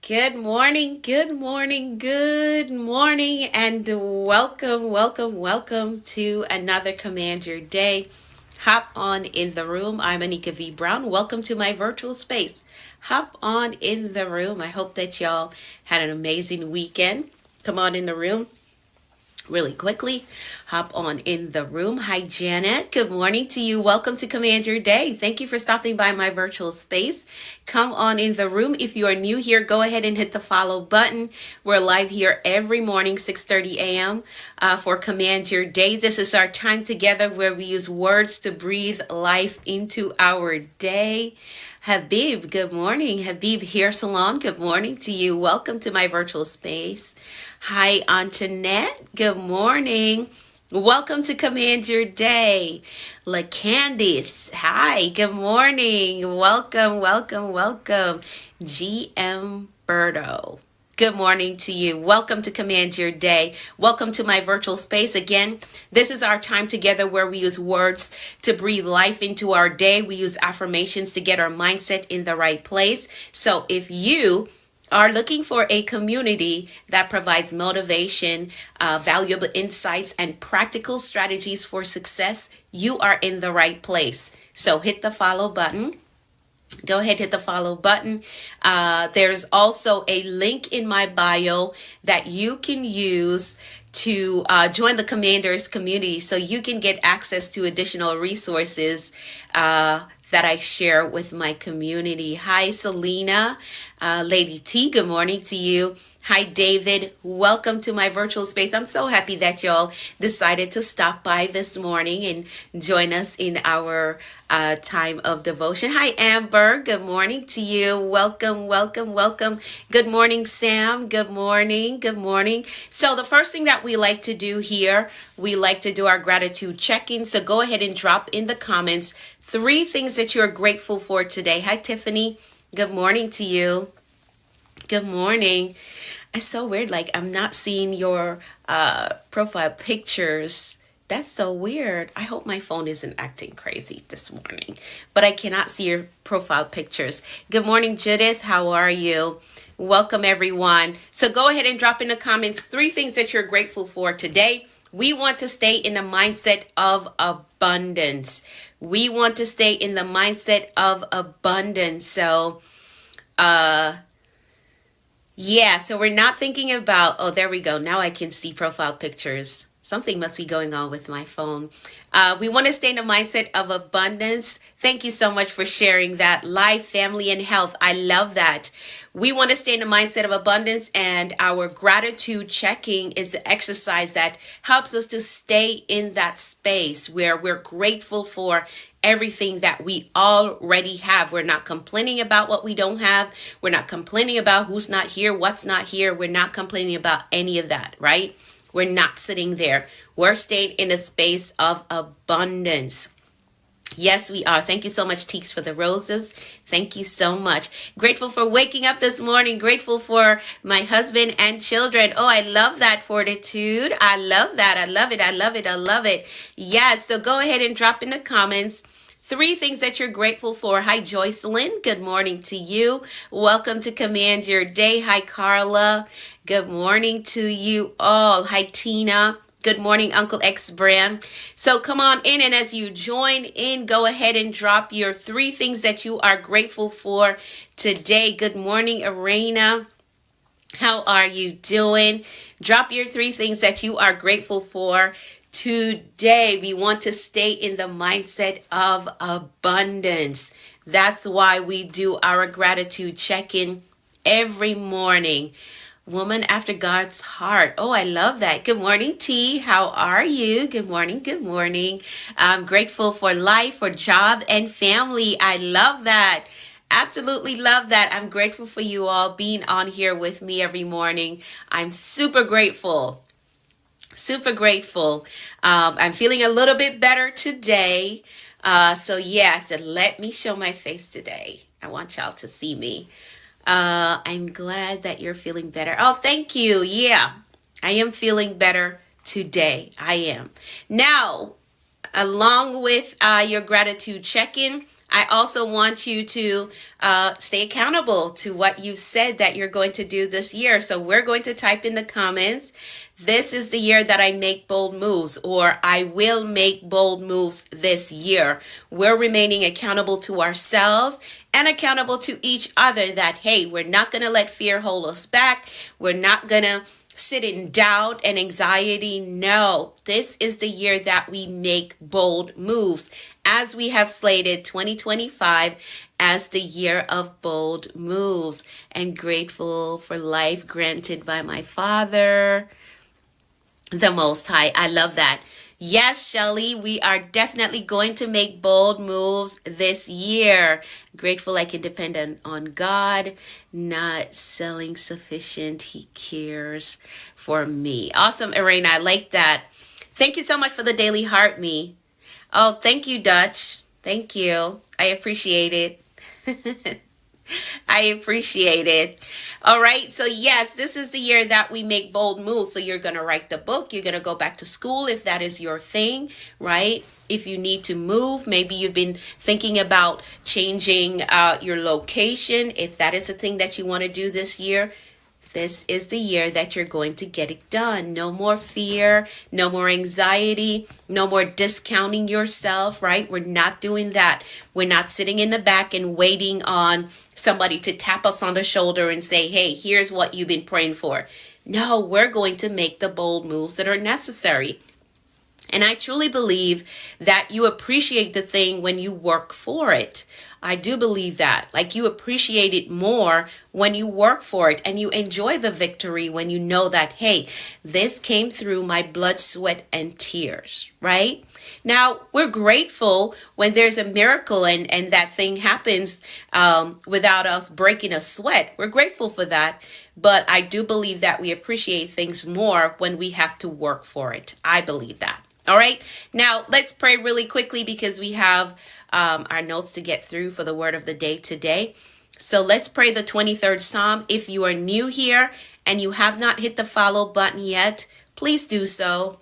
Good morning, good morning, good morning, and welcome to another Command Your Day. Hop on in the room. I'm Anika V. Brown. Welcome to my virtual space. Hop on in the room. I hope that y'all had an amazing weekend. Come on in the room really quickly. Hop on in the room. Hi, Janet. Good morning to you. Welcome to Command Your Day. Thank you for stopping by my virtual space. Come on in the room. If you are new here, go ahead and hit the follow button. We're live here every morning, 6:30 a.m. For Command Your Day. This is our time together where we use words to breathe life into our day. Habib, good morning. Habib Hair Salon, good morning to you. Welcome to my virtual space. Hi, Antoinette. Good morning. Welcome to Command Your Day. La Candice. Hi, good morning. Welcome. GM Berto. Good morning to you. Welcome to Command Your Day. Welcome to my virtual space. Again, this is our time together where we use words to breathe life into our day. We use affirmations to get our mindset in the right place. So if you are looking for a community that provides motivation, valuable insights, and practical strategies for success, you are in the right place. So hit the follow button. Go ahead, hit the follow button. There's also a link in my bio that you can use to join the Commanders community so you can get access to additional resources that I share with my community. Hi, Selena. Lady T, good morning to you. Hi, David. Welcome to my virtual space. I'm so happy that y'all decided to stop by this morning and join us in our time of devotion. Hi, Amber. Good morning to you. Welcome. Good morning, Sam. Good morning. So the first thing that we like to do here, we like to do our gratitude check-in. So go ahead and drop in the comments 3 things that you're grateful for today. Hi, Tiffany. Good morning to you. Good morning. It's so weird. Like, I'm not seeing your profile pictures. That's so weird. I hope my phone isn't acting crazy this morning, but I cannot see your profile pictures. Good morning, Judith. How are you? Welcome, everyone. So go ahead and drop in the comments 3 things that you're grateful for today. We want to stay in the mindset of abundance. We want to stay in the mindset of abundance. So, yeah, so we're not thinking about, oh, there we go. Now I can see profile pictures. Something must be going on with my phone. We want to stay in the mindset of abundance. Thank you so much for sharing that. Life, family, and health. I love that. We want to stay in the mindset of abundance, and our gratitude checking is the exercise that helps us to stay in that space where we're grateful for everything that we already have. We're not complaining about what we don't have. We're not complaining about who's not here, what's not here. We're not complaining about any of that, right? We're not sitting there. We're staying in a space of abundance. Yes, we are. Thank you so much, Teeks, for the roses. Thank you so much. Grateful for waking up this morning. Grateful for my husband and children. Oh, I love that, Fortitude. I love that. I love it. Yes, so go ahead and drop in the comments 3 things that you're grateful for. Hi, Joycelyn. Good morning to you. Welcome to Command Your Day. Hi, Carla. Good morning to you all. Hi, Tina. Good morning, Uncle X Brand. So come on in, and as you join in, go ahead and drop your 3 things that you are grateful for today. Good morning, Arena. How are you doing? Drop your 3 things that you are grateful for today. We want to stay in the mindset of abundance. That's why we do our gratitude check-in every morning. Woman after God's heart. Oh, I love that. Good morning, T. How are you? Good morning. I'm grateful for life, for job, and family. I love that. Absolutely love that. I'm grateful for you all being on here with me every morning. I'm super grateful. I'm feeling a little bit better today. So let me show my face today. I want y'all to see me. I'm glad that you're feeling better. Oh, thank you. Yeah, I am feeling better today. I am. Now, along with your gratitude check-in, I also want you to stay accountable to what you said that you're going to do this year. So we're going to type in the comments, this is the year that I make bold moves, or I will make bold moves this year. We're remaining accountable to ourselves and accountable to each other that, hey, we're not going to let fear hold us back. We're not going to sit in doubt and anxiety. No, this is the year that we make bold moves, as we have slated 2025 as the year of bold moves. And grateful for life granted by my Father, the Most High. I love that. Yes, Shelly, we are definitely going to make bold moves this year. Grateful I can depend on God, not selling sufficient. He cares for me. Awesome, Irene. I like that. Thank you so much for the daily heart me. Oh, thank you, Dutch. Thank you. I appreciate it. I appreciate it. All right. So yes, this is the year that we make bold moves. So you're going to write the book. You're going to go back to school if that is your thing, right? If you need to move, maybe you've been thinking about changing your location. If that is a thing that you want to do this year, this is the year that you're going to get it done. No more fear, no more anxiety, no more discounting yourself, right? We're not doing that. We're not sitting in the back and waiting on somebody to tap us on the shoulder and say, hey, here's what you've been praying for. No, we're going to make the bold moves that are necessary. And I truly believe that you appreciate the thing when you work for it. I do believe that. Like, you appreciate it more when you work for it, and you enjoy the victory when you know that, hey, this came through my blood, sweat, and tears, right? Now, we're grateful when there's a miracle and that thing happens without us breaking a sweat. We're grateful for that. But I do believe that we appreciate things more when we have to work for it. I believe that. All right. Now, let's pray really quickly because we have our notes to get through for the word of the day today. So let's pray the 23rd Psalm. If you are new here and you have not hit the follow button yet, please do so.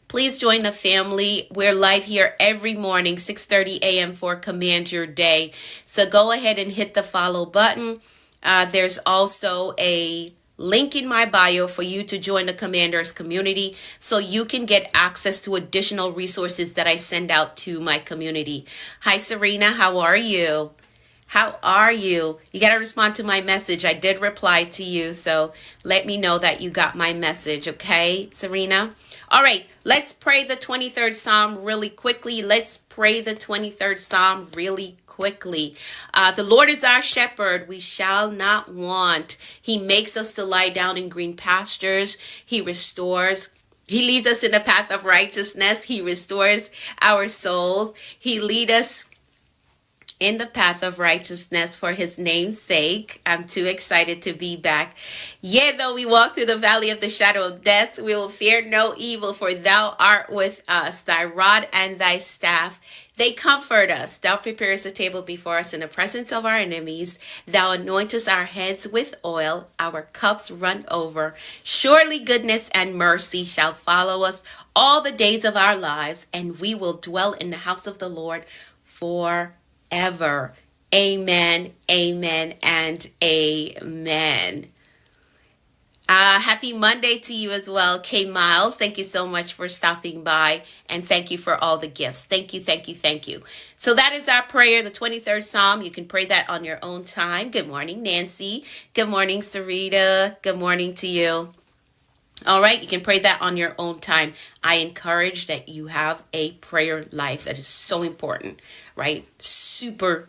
Please join the family. We're live here every morning, 6:30 a.m. for Command Your Day. So go ahead and hit the follow button. There's also a link in my bio for you to join the Commanders community so you can get access to additional resources that I send out to my community. Hi, Serena. How are you? How are you? You got to respond to my message. I did reply to you, so let me know that you got my message, okay, Serena? All right, let's pray the 23rd Psalm really quickly. Let's pray the 23rd Psalm really quickly. The Lord is our shepherd. We shall not want. He makes us to lie down in green pastures. He restores. He leads us in the path of righteousness. He restores our souls. He leads us in the path of righteousness for his name's sake. I'm too excited to be back. Yea, though we walk through the valley of the shadow of death, we will fear no evil, for thou art with us. Thy rod and thy staff, they comfort us. Thou preparest a table before us in the presence of our enemies. Thou anointest our heads with oil. Our cups run over. Surely goodness and mercy shall follow us all the days of our lives, and we will dwell in the house of the Lord forever. Amen, amen, and amen. Happy Monday to you as well, K Miles. Thank you so much for stopping by, and thank you for all the gifts. Thank you, thank you, thank you. So that is our prayer, the 23rd Psalm. You can pray that on your own time. Good morning, Nancy. Good morning, Sarita. Good morning to you. All right, you can pray that on your own time. I encourage that you have a prayer life. That is so important, right? Super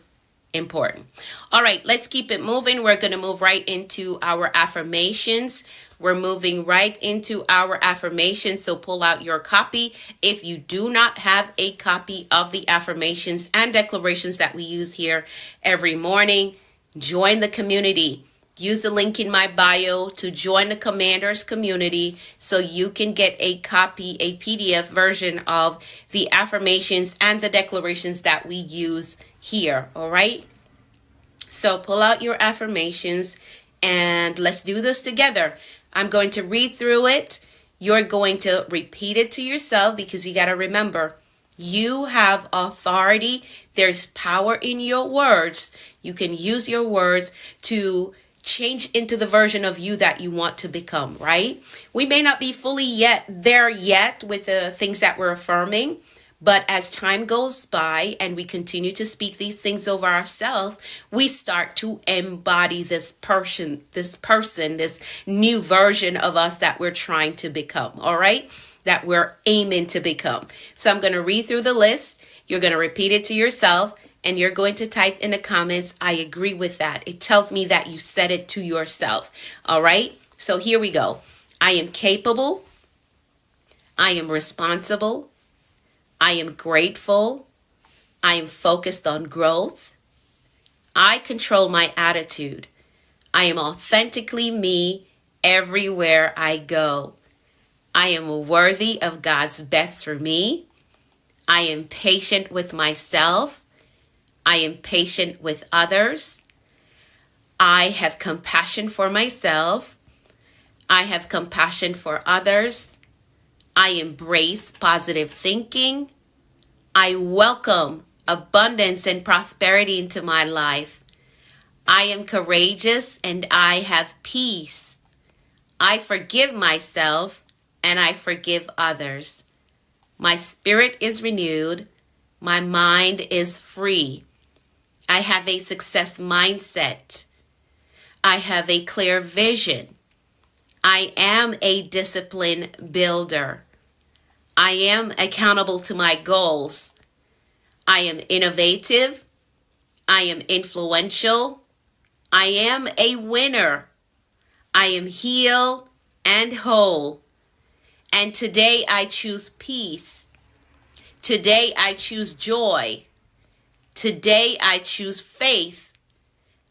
important. All right, let's keep it moving. We're going to move right into our affirmations. We're moving right into our affirmations. So pull out your copy. If you do not have a copy of the affirmations and declarations that we use here every morning, join the community. Use the link in my bio to join the Commanders community so you can get a copy, a PDF version of the affirmations and the declarations that we use here. All right. So pull out your affirmations and let's do this together. I'm going to read through it. You're going to repeat it to yourself because you got to remember, You have authority. There's power in your words. You can use your words to change into the version of you that you want to become, right? We may not be fully yet with the things that we're affirming, but as time goes by and we continue to speak these things over ourselves, we start to embody this new version of us that we're trying to become, all right? That we're aiming to become. So I'm going to read through the list. You're going to repeat it to yourself, and you're going to type in the comments, I agree with that. It tells me that you said it to yourself, all right? So here we go. I am capable. I am responsible. I am grateful. I am focused on growth. I control my attitude. I am authentically me everywhere I go. I am worthy of God's best for me. I am patient with myself. I am patient with others. I have compassion for myself. I have compassion for others. I embrace positive thinking. I welcome abundance and prosperity into my life. I am courageous and I have peace. I forgive myself and I forgive others. My spirit is renewed. My mind is free. I have a success mindset. I have a clear vision. I am a discipline builder. I am accountable to my goals. I am innovative. I am influential. I am a winner. I am healed and whole. And today I choose peace. Today I choose joy. Today I choose faith.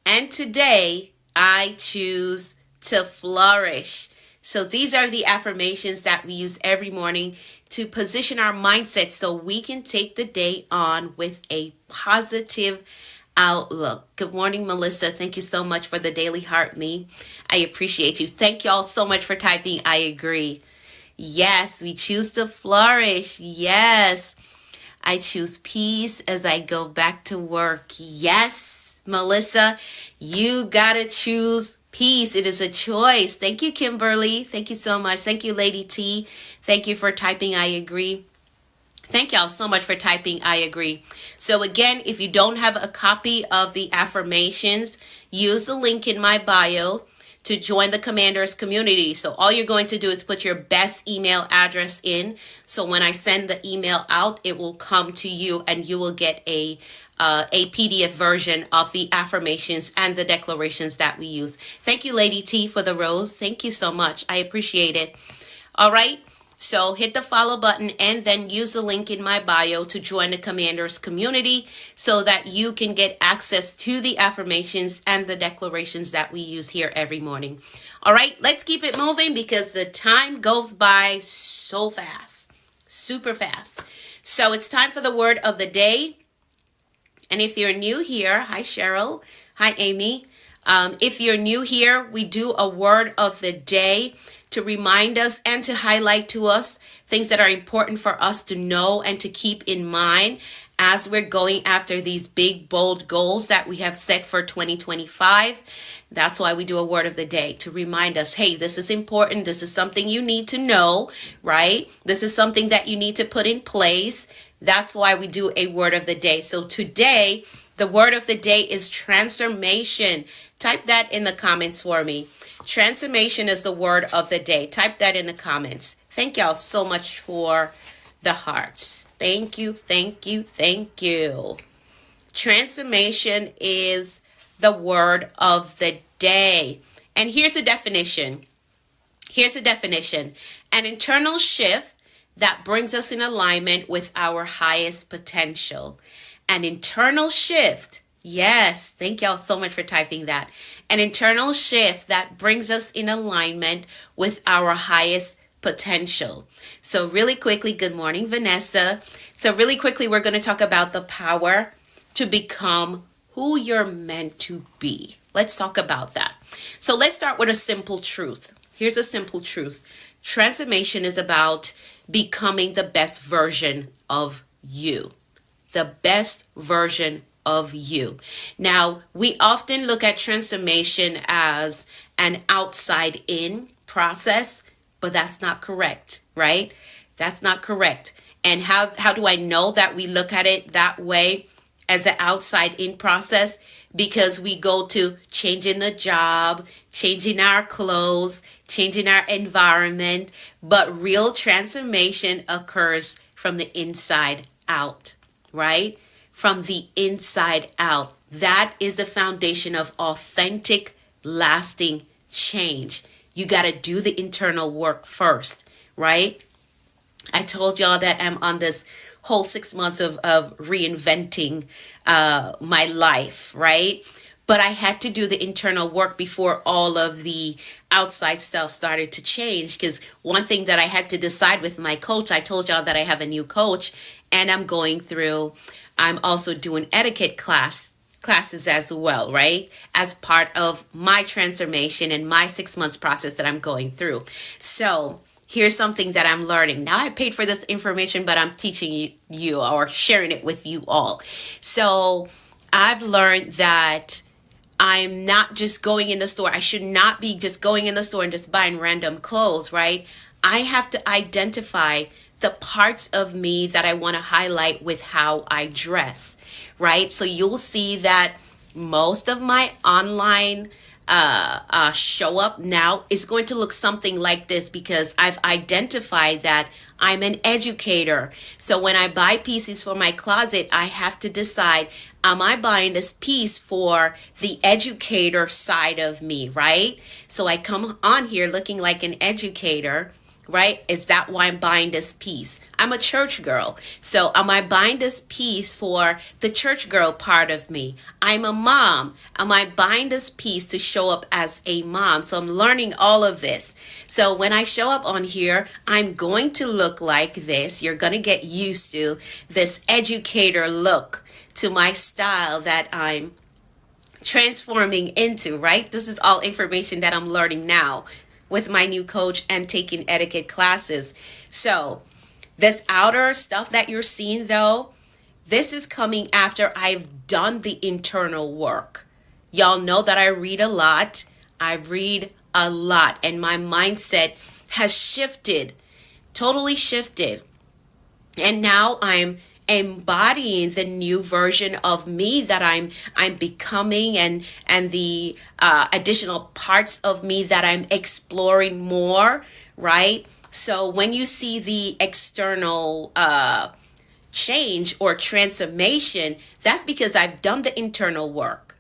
And today I choose to flourish. So these are the affirmations that we use every morning to position our mindset so we can take the day on with a positive outlook. Good morning, Melissa. Thank you so much for the daily heart me. I appreciate you. Thank y'all so much for typing I agree. Yes, we choose to flourish. Yes, I choose peace as I go back to work. Yes, Melissa, you gotta choose peace. It is a choice. Thank you, Kimberly. Thank you so much. Thank you, Lady T. Thank you for typing I agree. Thank y'all so much for typing I agree. So again, if you don't have a copy of the affirmations, use the link in my bio to join the Commanders community. So all you're going to do is put your best email address in. So when I send the email out, it will come to you and you will get a PDF version of the affirmations and the declarations that we use. Thank you, Lady T, for the rose. Thank you so much. I appreciate it. All right. So hit the follow button and then use the link in my bio to join the Commanders community so that you can get access to the affirmations and the declarations that we use here every morning. All right, let's keep it moving because the time goes by so fast, super fast. So it's time for the word of the day. And if you're new here, hi Cheryl, hi Amy. If you're new here, we do a word of the day to remind us and to highlight to us things that are important for us to know and to keep in mind as we're going after these big, bold goals that we have set for 2025. That's why we do a word of the day, to remind us, hey, this is important. This is something you need to know, right? This is something that you need to put in place. That's why we do a word of the day. So today, the word of the day is transformation. Type that in the comments for me. Transformation is the word of the day. Type that in the comments. Thank y'all so much for the hearts. Thank you, thank you, thank you. Transformation is the word of the day. And here's a definition. An internal shift that brings us in alignment with our highest potential. An internal shift. Yes, thank y'all so much for typing that. An internal shift that brings us in alignment with our highest potential. So really quickly, good morning, Vanessa. So really quickly, we're going to talk about the power to become who you're meant to be. Let's talk about that. So let's start with a simple truth. Here's a simple truth. Transformation is about becoming the best version of you, the best version of you. Now, we often look at transformation as an outside in process, but that's not correct, right? That's not correct. And how do I know that we look at it that way as an outside in process? Because we go to changing the job, changing our clothes, changing our environment, but real transformation occurs from the inside out, right? From the inside out. That is the foundation of authentic, lasting change. You got to do the internal work first, right? I told y'all that I'm on this whole 6 months of reinventing my life, right? But I had to do the internal work before all of the outside stuff started to change. Because one thing that I had to decide with my coach, I told y'all that I have a new coach, and I'm also doing etiquette classes as well, right? As part of my transformation and my 6 months process that I'm going through. So here's something that I'm learning. Now, I paid for this information, but I'm teaching you or sharing it with you all. So I've learned that I'm not just going in the store. I should not be just going in the store and just buying random clothes, right? I have to identify the parts of me that I want to highlight with how I dress, right? So you'll see that most of my online show up now is going to look something like this, because I've identified that I'm an educator. So when I buy pieces for my closet, I have to decide, am I buying this piece for the educator side of me, right? So I come on here looking like an educator, right? Is that why I'm buying this piece? I'm a church girl. So am I buying this piece for the church girl part of me? I'm a mom. Am I buying this piece to show up as a mom? So I'm learning all of this. So when I show up on here, I'm going to look like this. You're going to get used to this educator look to my style that I'm transforming into, right? This is all information that I'm learning now with my new coach and taking etiquette classes. So this outer stuff that you're seeing, though, this is coming after I've done the internal work. Y'all know that I read a lot. I read a lot, and my mindset has shifted, totally shifted. And now I'm embodying the new version of me that I'm becoming, and the additional parts of me that I'm exploring more, right? So when you see the external change or transformation, that's because I've done the internal work.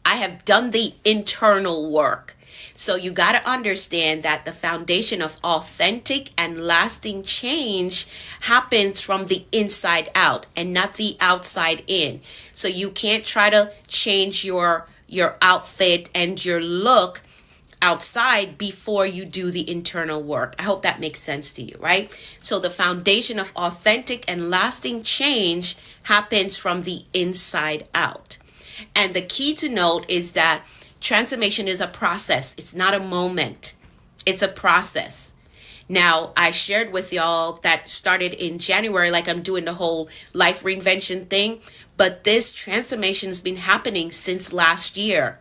I have done the internal work. So you got to understand that the foundation of authentic and lasting change happens from the inside out and not the outside in. So you can't try to change your outfit and your look outside before you do the internal work. I hope that makes sense to you, right? So the foundation of authentic and lasting change happens from the inside out. And the key to note is that transformation is a process. It's not a moment. It's a process. Now, I shared with y'all that started in January, like I'm doing the whole life reinvention thing, but this transformation has been happening since last year.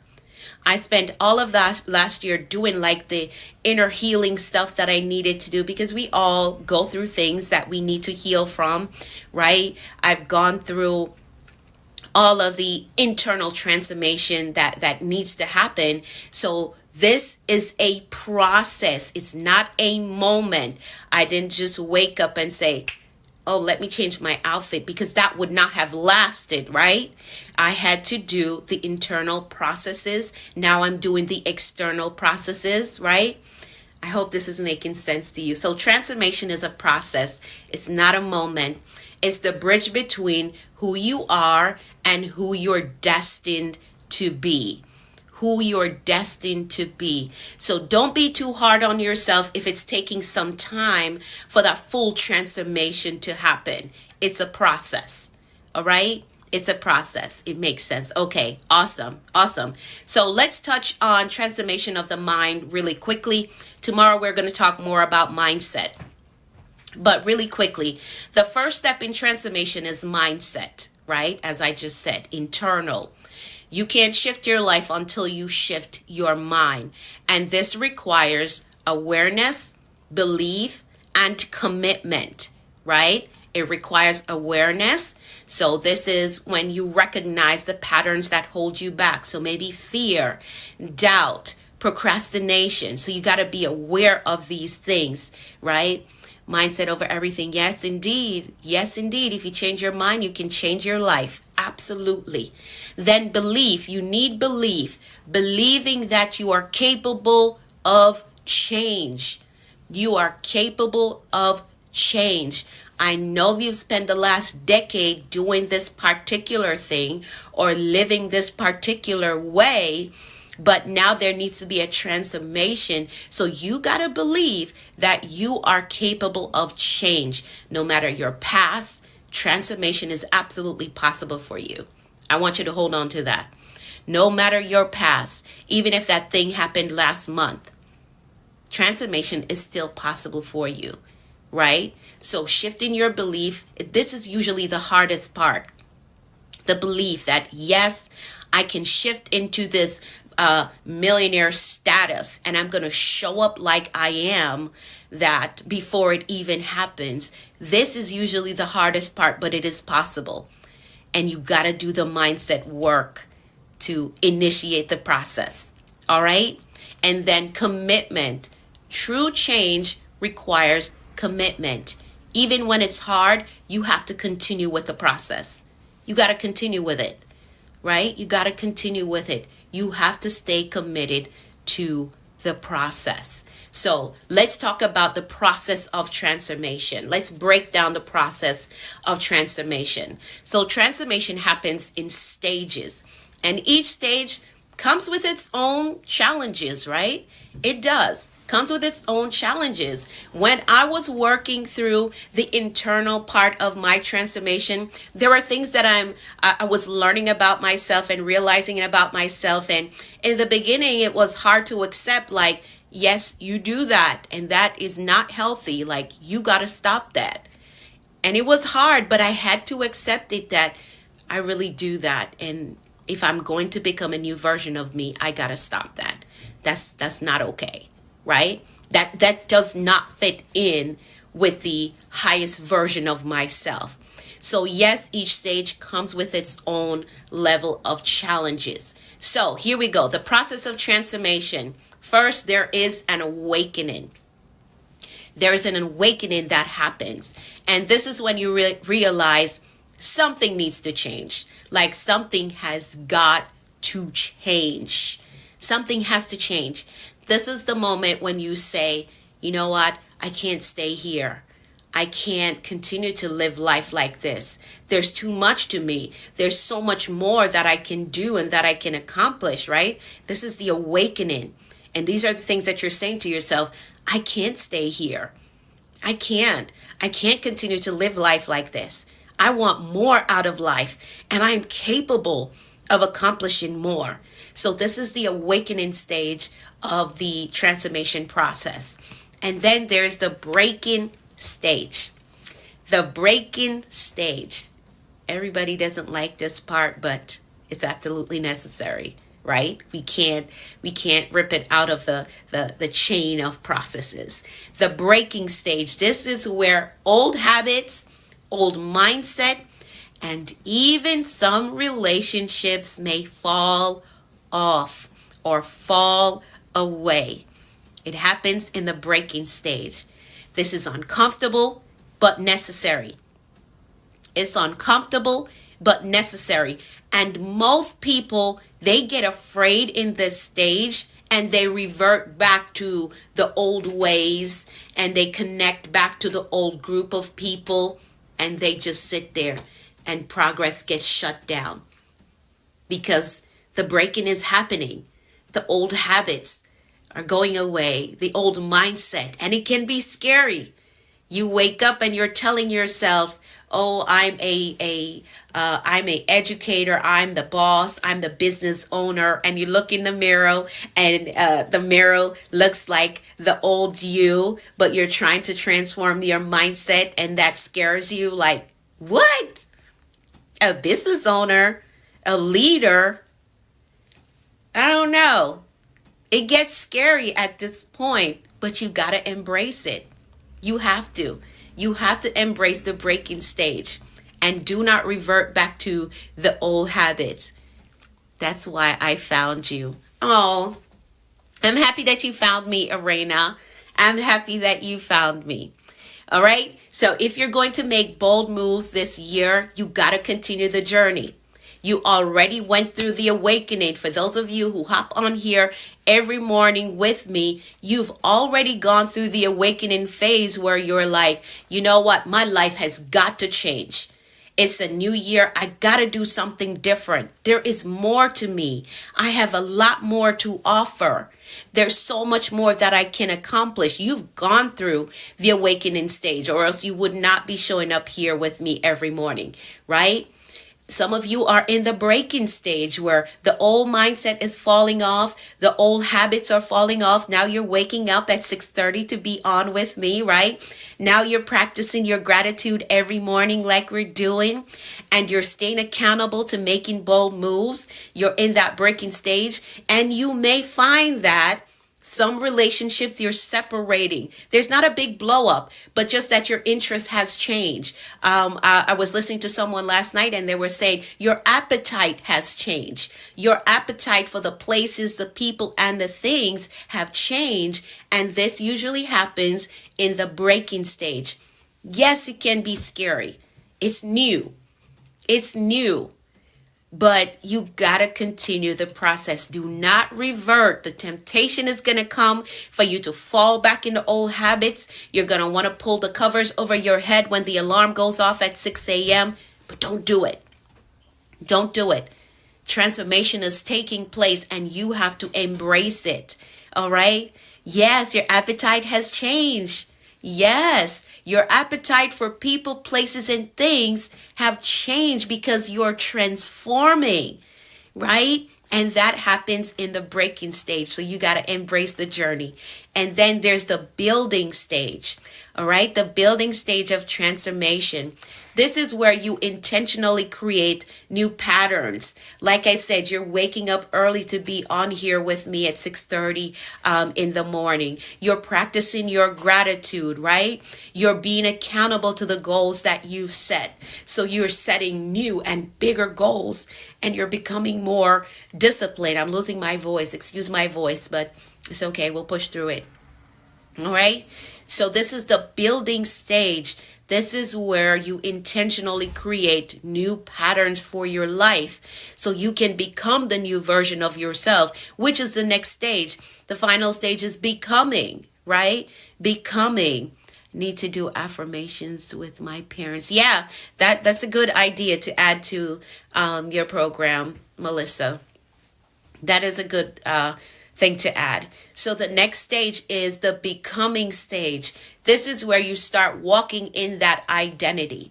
I spent all of that last year doing like the inner healing stuff that I needed to do, because we all go through things that we need to heal from, right? I've gone through all of the internal transformation that needs to happen. So this is a process. It's not a moment. I didn't just wake up and say, oh, let me change my outfit, because that would not have lasted, right? I had to do the internal processes. Now I'm doing the external processes, right? I hope this is making sense to you. So transformation is a process. It's not a moment. It's the bridge between who you are and who you're destined to be. Who you're destined to be. So don't be too hard on yourself if it's taking some time for that full transformation to happen. It's a process. All right? It's a process. It makes sense. Okay, awesome. So let's touch on transformation of the mind really quickly. Tomorrow we're going to talk more about mindset. But really quickly, the first step in transformation is mindset, right? As I just said, internal. You can't shift your life until you shift your mind. And this requires awareness, belief, and commitment, right? It requires awareness. So this is when you recognize the patterns that hold you back. So maybe fear, doubt, procrastination. So you got to be aware of these things, right? Mindset over everything. Yes, indeed. Yes, indeed. If you change your mind, you can change your life. Absolutely. Then belief. You need belief. Believing that you are capable of change. You are capable of change. I know you've spent the last decade doing this particular thing or living this particular way, but now there needs to be a transformation. So you got to believe that you are capable of change. No matter your past, transformation is absolutely possible for you. I want you to hold on to that. No matter your past, even if that thing happened last month, transformation is still possible for you, right? So shifting your belief, this is usually the hardest part. The belief that, yes, I can shift into this millionaire status and I'm going to show up like I am that before it even happens. This is usually the hardest part, but it is possible. And you got to do the mindset work to initiate the process. All right. And then commitment. True change requires commitment. Even when it's hard, you have to continue with the process. You got to continue with it, right? You got to continue with it. You have to stay committed to the process. So let's talk about the process of transformation. Let's break down the process of transformation. So transformation happens in stages, and each stage comes with its own challenges, right? It does. Comes with its own challenges. When I was working through the internal part of my transformation, there were things that I was learning about myself and realizing about myself. And in the beginning, it was hard to accept, like, yes, you do that, and that is not healthy. Like, you got to stop that. And it was hard, but I had to accept it, that I really do that. And if I'm going to become a new version of me, I got to stop that. That's not okay. Right? That does not fit in with the highest version of myself. So yes, each stage comes with its own level of challenges. So here we go. The process of transformation. First, there is an awakening. There is an awakening that happens. And this is when you realize something needs to change. Like, something has got to change. Something has to change. This is the moment when you say, you know what? I can't stay here. I can't continue to live life like this. There's too much to me. There's so much more that I can do and that I can accomplish, right? This is the awakening. And these are the things that you're saying to yourself. I can't stay here. I can't continue to live life like this. I want more out of life, and I'm capable of accomplishing more. So this is the awakening stage of the transformation process. And then there's the breaking stage. The breaking stage. Everybody doesn't like this part, but it's absolutely necessary, right? We can't rip it out of the chain of processes. The breaking stage. This is where old habits, old mindset, and even some relationships may fall off or fall away. It happens in the breaking stage. This is uncomfortable but necessary. It's uncomfortable but necessary. And most people, they get afraid in this stage and they revert back to the old ways and they connect back to the old group of people, and they just sit there and progress gets shut down because the breaking is happening. The old habits are going away, the old mindset, and it can be scary. You wake up and you're telling yourself, oh, I'm a educator, I'm the boss, I'm the business owner, and you look in the mirror and the mirror looks like the old you, but you're trying to transform your mindset, and that scares you. Like, what? A business owner, a leader? I don't know. It gets scary at this point, but you got to embrace it. You have to. You have to embrace the breaking stage and do not revert back to the old habits. That's why I found you. Oh, I'm happy that you found me, Arena. I'm happy that you found me. All right. So if you're going to make bold moves this year, you got to continue the journey. You already went through the awakening. For those of you who hop on here every morning with me, you've already gone through the awakening phase where you're like, you know what? My life has got to change. It's a new year. I got to do something different. There is more to me. I have a lot more to offer. There's so much more that I can accomplish. You've gone through the awakening stage, or else you would not be showing up here with me every morning, right? Some of you are in the breaking stage where the old mindset is falling off. The old habits are falling off. Now you're waking up at 6:30 to be on with me, right? Now you're practicing your gratitude every morning like we're doing, and you're staying accountable to making bold moves. You're in that breaking stage, and you may find that some relationships you're separating. There's not a big blow up, but just that your interest has changed. I was listening to someone last night and they were saying your appetite has changed. Your appetite for the places, the people, and the things have changed. And this usually happens in the breaking stage. Yes, it can be scary. It's new. It's new. But you got to continue the process. Do not revert. The temptation is going to come for you to fall back into old habits. You're going to want to pull the covers over your head when the alarm goes off at 6 a.m. But don't do it. Don't do it. Transformation is taking place and you have to embrace it. All right? Yes, your appetite has changed. Yes, your appetite for people, places, and things have changed because you're transforming, right? And that happens in the breaking stage. So you got to embrace the journey. And then there's the building stage, all right? The building stage of transformation. This is where you intentionally create new patterns. Like I said, you're waking up early to be on here with me at 6:30 in the morning. You're practicing your gratitude, right? You're being accountable to the goals that you've set. So you're setting new and bigger goals and you're becoming more disciplined. I'm losing my voice. Excuse my voice, but it's okay. We'll push through it. All right. So this is the building stage. This is where you intentionally create new patterns for your life so you can become the new version of yourself, which is the next stage. The final stage is becoming, right? Becoming. Need to do affirmations with my parents. Yeah, that's a good idea to add to your program, Melissa. That is a good thing to add. So the next stage is the becoming stage. This is where you start walking in that identity,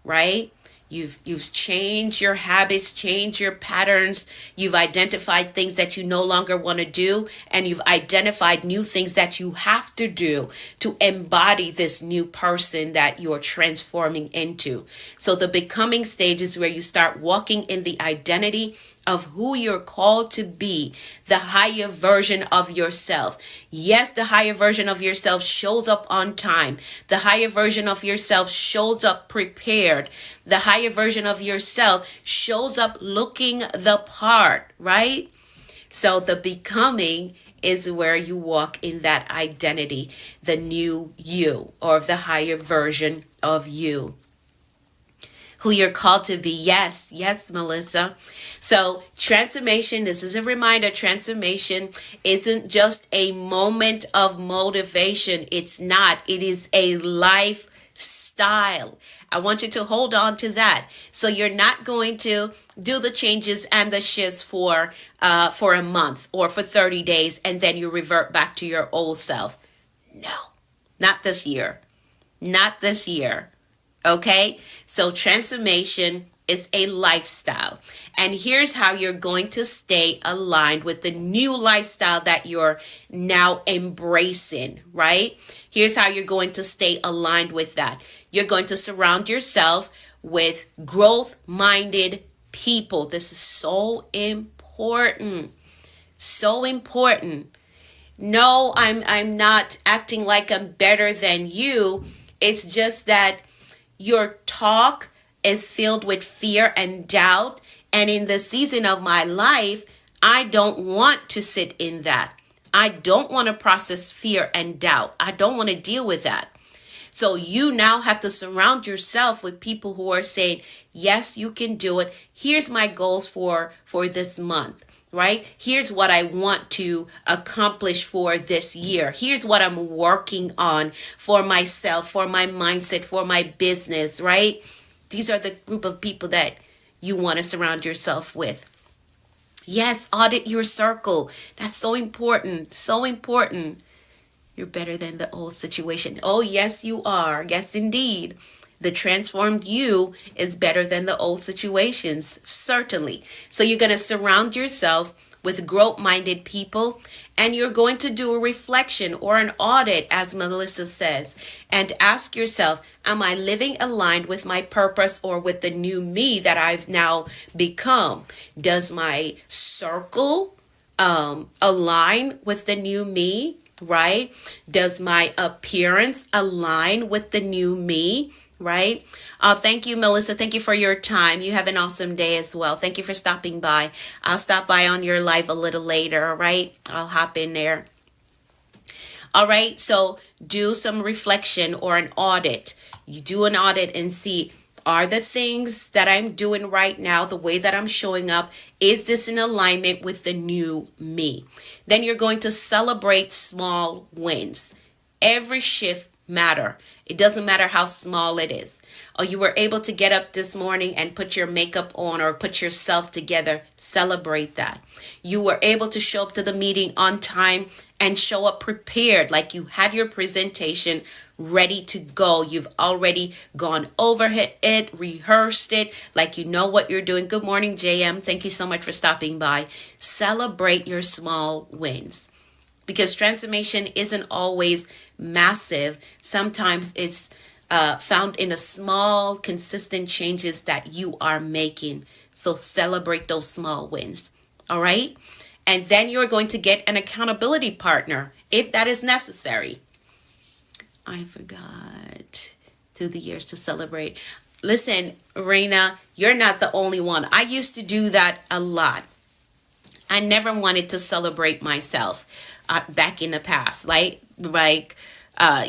right? You've changed your habits, changed your patterns. You've identified things that you no longer want to do, and you've identified new things that you have to do to embody this new person that you're transforming into. So the becoming stage is where you start walking in the identity of who you're called to be, the higher version of yourself. Yes, the higher version of yourself shows up on time. The higher version of yourself shows up prepared. The higher version of yourself shows up looking the part, right? So the becoming is where you walk in that identity, the new you, or the higher version of you, who you're called to be. Yes, Melissa. So transformation, this is a reminder, transformation isn't just a moment of motivation. It's not. It is a lifestyle. I want you to hold on to that. So you're not going to do the changes and the shifts for a month or for 30 days and then you revert back to your old self. No, not this year. Not this year. Okay, so transformation is a lifestyle. And here's how you're going to stay aligned with the new lifestyle that you're now embracing, right? Here's how you're going to stay aligned with that. You're going to surround yourself with growth minded people. This is so important. So important. No, I'm not acting like I'm better than you. It's just that your talk is filled with fear and doubt. And in the season of my life, I don't want to sit in that. I don't want to process fear and doubt. I don't want to deal with that. So you now have to surround yourself with people who are saying, yes, you can do it. Here's my goals for this month. Right? Here's what I want to accomplish for this year. Here's what I'm working on for myself, for my mindset, for my business, right? These are the group of people that you want to surround yourself with. Yes, audit your circle. That's so important. So important. You're better than the old situation. Oh, yes, you are. Yes, indeed. The transformed you is better than the old situations, certainly. So you're going to surround yourself with growth minded people, and you're going to do a reflection or an audit, as Melissa says, and ask yourself, am I living aligned with my purpose or with the new me that I've now become? Does my circle align with the new me? Right? Does my appearance align with the new me? Right? Thank you, Melissa. Thank you for your time. You have an awesome day as well. Thank you for stopping by. I'll stop by on your live a little later. All right? I'll hop in there. All right. So do some reflection or an audit. You do an audit and see, are the things that I'm doing right now, the way that I'm showing up, is this in alignment with the new me? Then you're going to celebrate small wins. Every shift matter. It doesn't matter how small it is. Or you were able to get up this morning and put your makeup on or put yourself together. Celebrate that. You were able to show up to the meeting on time and show up prepared, like you had your presentation ready to go. You've already gone over it, rehearsed it, like you know what you're doing. Good morning, JM. Thank you so much for stopping by. Celebrate your small wins, because transformation isn't always massive. Sometimes it's found in the small, consistent changes that you are making. So celebrate those small wins. All right. And then you're going to get an accountability partner if that is necessary. I forgot through the years to celebrate. Listen, Raina, you're not the only one. I used to do that a lot. I never wanted to celebrate myself back in the past, like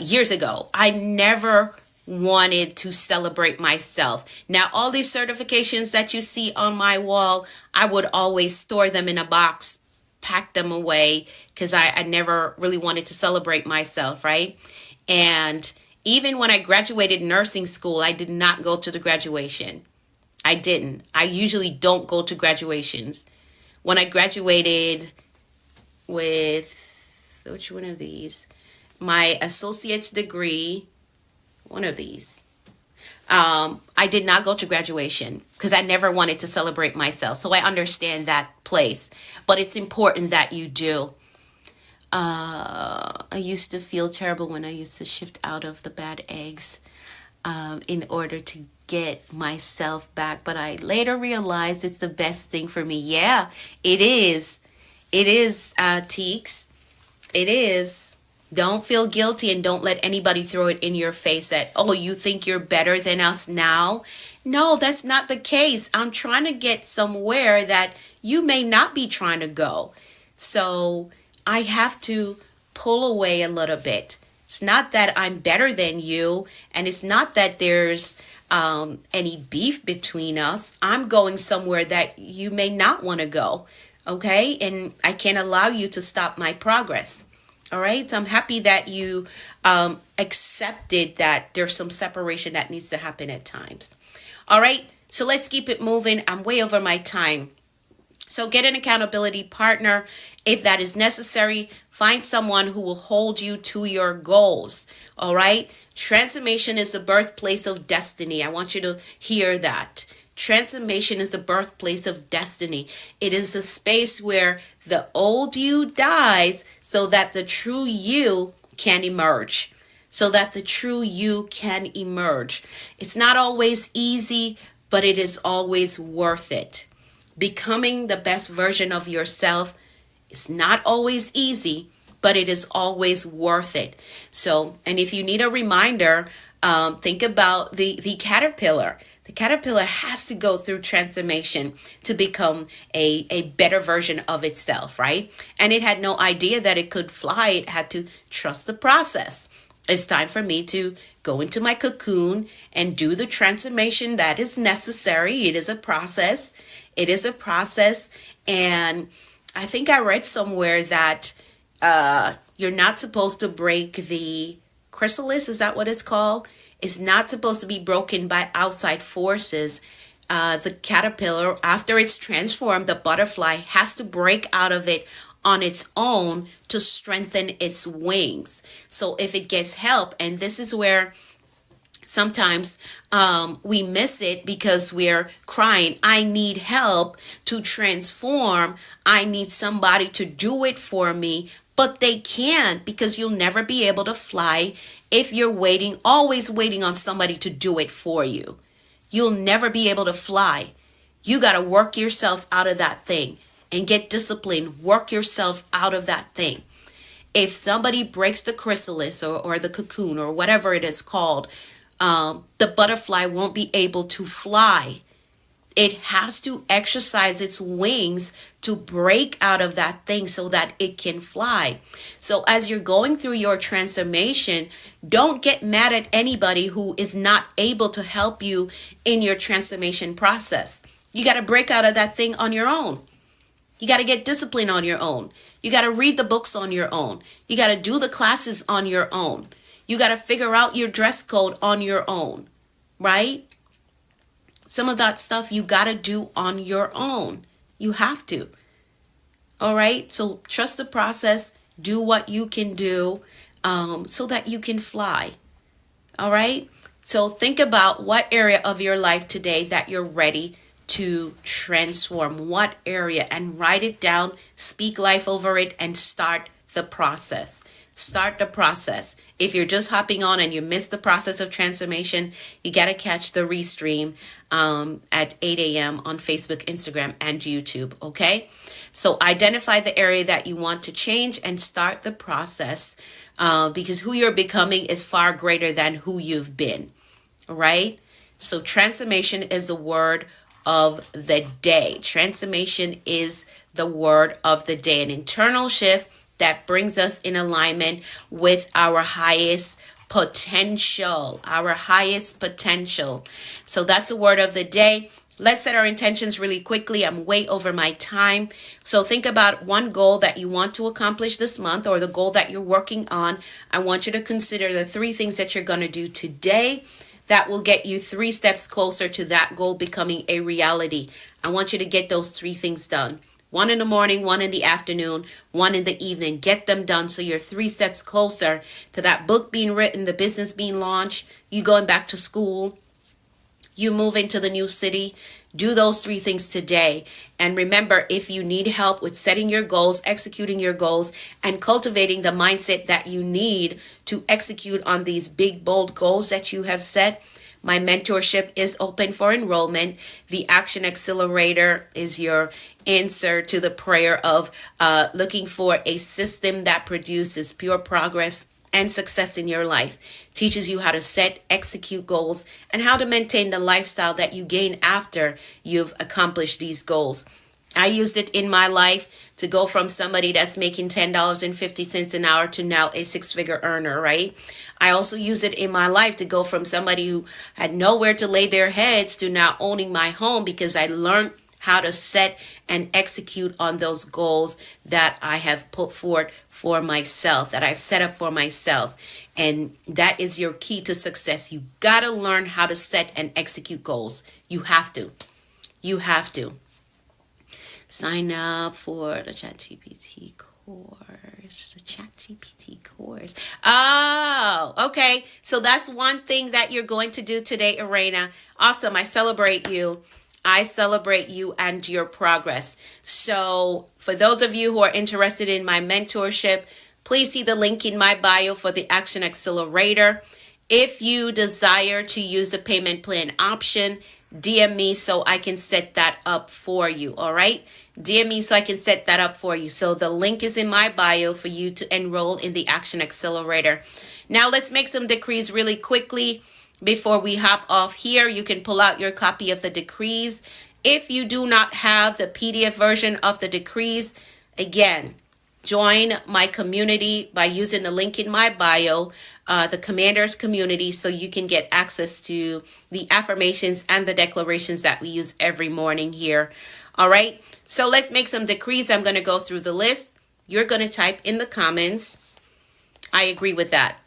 years ago. I never wanted to celebrate myself. Now, all these certifications that you see on my wall, I would always store them in a box, pack them away, because I never really wanted to celebrate myself, right? And even when I graduated nursing school, I did not go to the graduation. I didn't. I usually don't go to graduations. When I graduated with, which one of these? My associate's degree, one of these. I did not go to graduation because I never wanted to celebrate myself. So I understand that place. But it's important that you do. I used to feel terrible when I used to shift out of the bad eggs in order to get myself back. But I later realized it's the best thing for me. Yeah, it is. It is, Teeks. It is. Don't feel guilty and don't let anybody throw it in your face that, oh, you think you're better than us now. No, that's not the case. I'm trying to get somewhere that you may not be trying to go. So I have to pull away a little bit. It's not that I'm better than you, and it's not that there's any beef between us. I'm going somewhere that you may not want to go, okay? And I can't allow you to stop my progress. All right. So I'm happy that you accepted that there's some separation that needs to happen at times. All right. So let's keep it moving. I'm way over my time. So get an accountability partner if that is necessary. Find someone who will hold you to your goals. All right. Transformation is the birthplace of destiny. I want you to hear that. Transformation is the birthplace of destiny. It is the space where the old you dies so that the true you can emerge. So that the true you can emerge. It's not always easy, but it is always worth it. Becoming the best version of yourself is not always easy, but it is always worth it. So, and if you need a reminder, think about the caterpillar. The caterpillar has to go through transformation to become a better version of itself, right? And it had no idea that it could fly. It had to trust the process. It's time for me to go into my cocoon and do the transformation that is necessary. It is a process. It is a process. And I think I read somewhere that you're not supposed to break the chrysalis. Is that what it's called? It's not supposed to be broken by outside forces. The caterpillar, after it's transformed, the butterfly has to break out of it on its own to strengthen its wings. So if it gets help, and this is where sometimes we miss it because we're crying, I need help to transform. I need somebody to do it for me. But they can't, because you'll never be able to fly if you're waiting, always waiting on somebody to do it for you. You'll never be able to fly. You got to work yourself out of that thing and get disciplined. Work yourself out of that thing. If somebody breaks the chrysalis or the cocoon or whatever it is called, the butterfly won't be able to fly. It has to exercise its wings to break out of that thing so that it can fly. So as you're going through your transformation, don't get mad at anybody who is not able to help you in your transformation process. You got to break out of that thing on your own. You got to get discipline on your own. You got to read the books on your own. You got to do the classes on your own. You got to figure out your dress code on your own, right? Some of that stuff you got to do on your own. You have to. All right. So trust the process. Do what you can do so that you can fly. All right. So think about what area of your life today that you're ready to transform. What area, and write it down. Speak life over it and start the process. Start the process. If you're just hopping on and you missed the process of transformation, you got to catch the restream at 8 a.m. on Facebook, Instagram, and YouTube. Okay. So identify the area that you want to change and start the process because who you're becoming is far greater than who you've been. Right. So transformation is the word of the day. Transformation is the word of the day. An internal shift that brings us in alignment with our highest potential, our highest potential. So that's the word of the day. Let's set our intentions really quickly. I'm way over my time. So think about one goal that you want to accomplish this month, or the goal that you're working on. I want you to consider the 3 things that you're going to do today that will get you 3 steps closer to that goal becoming a reality. I want you to get those 3 things done. 1 in the morning, 1 in the afternoon, 1 in the evening. Get them done so you're 3 steps closer to that book being written, the business being launched, you going back to school, you moving to the new city. Do those 3 things today. And remember, if you need help with setting your goals, executing your goals, and cultivating the mindset that you need to execute on these big, bold goals that you have set, my mentorship is open for enrollment. The Action Accelerator is your answer to the prayer of looking for a system that produces pure progress and success in your life. Teaches you how to set, execute goals, and how to maintain the lifestyle that you gain after you've accomplished these goals. I used it in my life to go from somebody that's making $10.50 an hour to now a 6-figure earner, right? I also use it in my life to go from somebody who had nowhere to lay their heads to now owning my home, because I learned how to set and execute on those goals that I have put forth for myself, that I've set up for myself. And that is your key to success. You got to learn how to set and execute goals. You have to. You have to. Sign up for the ChatGPT course. The ChatGPT course. Oh, okay. So that's one thing that you're going to do today, Arena. Awesome. I celebrate you. I celebrate you and your progress. So, for those of you who are interested in my mentorship, please see the link in my bio for the Action Accelerator. If you desire to use the payment plan option, DM me so I can set that up for you. All right. DM me so I can set that up for you. So the link is in my bio for you to enroll in the Action Accelerator. Now let's make some decrees really quickly before we hop off here. You can pull out your copy of the decrees. If you do not have the PDF version of the decrees, again, join my community by using the link in my bio, the Commanders community, so you can get access to the affirmations and the declarations that we use every morning here. All right, so let's make some decrees. I'm going to go through the list. You're going to type in the comments, I agree with that.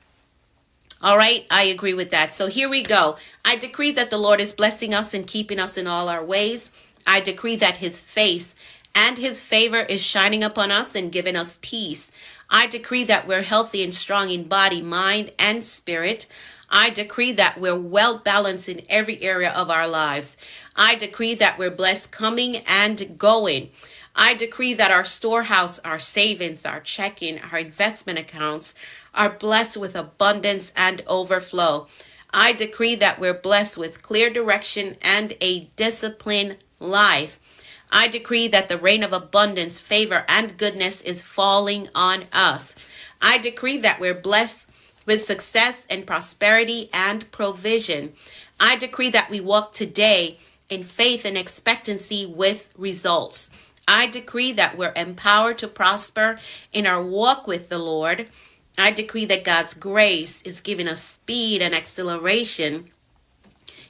All right, I agree with that. So here we go. I decree that the Lord is blessing us and keeping us in all our ways. I decree that his face and his favor is shining upon us and giving us peace. I decree that we're healthy and strong in body, mind, and spirit. I decree that we're well balanced in every area of our lives. I decree that we're blessed coming and going. I decree that our storehouse, our savings, our checking, our investment accounts are blessed with abundance and overflow. I decree that we're blessed with clear direction and a disciplined life. I decree that the rain of abundance, favor, and goodness is falling on us. I decree that we're blessed with success and prosperity and provision. I decree that we walk today in faith and expectancy with results. I decree that we're empowered to prosper in our walk with the Lord. I decree that God's grace is giving us speed and acceleration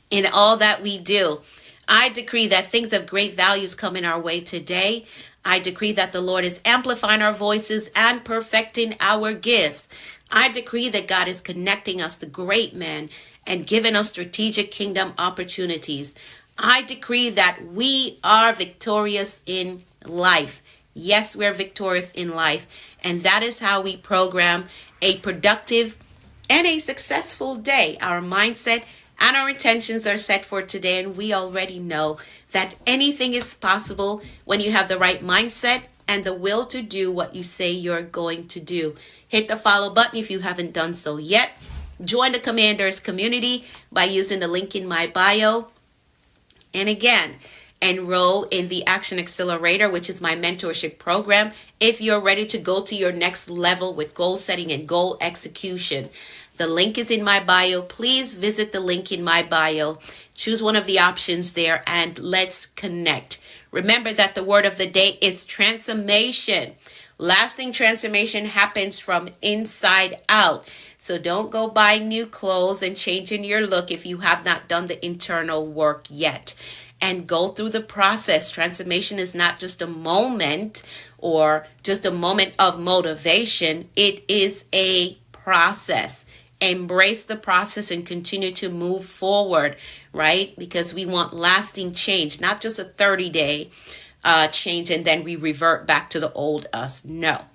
in all that we do. I decree that things of great values come in our way today. I decree that the Lord is amplifying our voices and perfecting our gifts. I decree that God is connecting us to great men and giving us strategic kingdom opportunities. I decree that we are victorious in life. Yes, we're victorious in life. And that is how we program a productive and a successful day. Our mindset and our intentions are set for today, and we already know that anything is possible when you have the right mindset and the will to do what you say you're going to do. Hit the follow button if you haven't done so yet. Join the Commanders community by using the link in my bio. And again, enroll in the Action Accelerator, which is my mentorship program, if you're ready to go to your next level with goal setting and goal execution. The link is in my bio. Please visit the link in my bio. Choose one of the options there and let's connect. Remember that the word of the day is transformation. Lasting transformation happens from inside out. So don't go buying new clothes and changing your look if you have not done the internal work yet. And go through the process. Transformation is not just a moment or just a moment of motivation. It is a process. Embrace the process and continue to move forward, right? Because we want lasting change, not just a 30-day change and then we revert back to the old us. No,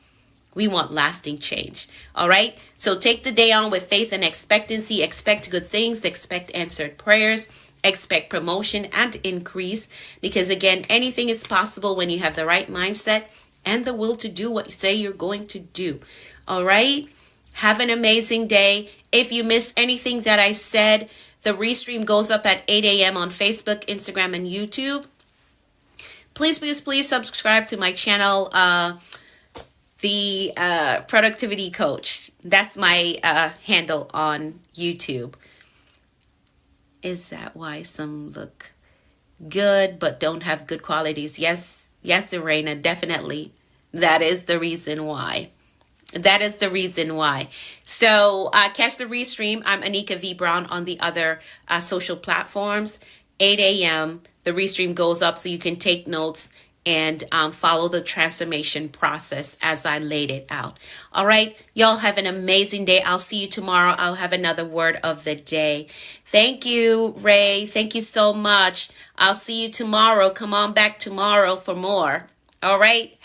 we want lasting change. All right. So take the day on with faith and expectancy. Expect good things. Expect answered prayers. Expect promotion and increase. Because again, anything is possible when you have the right mindset and the will to do what you say you're going to do. All right. Have an amazing day. If you miss anything that I said, the restream goes up at 8 a.m. on Facebook, Instagram, and YouTube. Please, please, please subscribe to my channel, the Productivity Coach. That's my handle on YouTube. Is that why some look good but don't have good qualities? Yes, yes, Irena, definitely. That is the reason why. That is the reason why. So catch the restream. I'm Anika V. Brown on the other social platforms. 8 a.m. The restream goes up so you can take notes and follow the transformation process as I laid it out. All right, y'all have an amazing day. I'll see you tomorrow. I'll have another word of the day. Thank you, Ray. Thank you so much. I'll see you tomorrow. Come on back tomorrow for more. All right. Have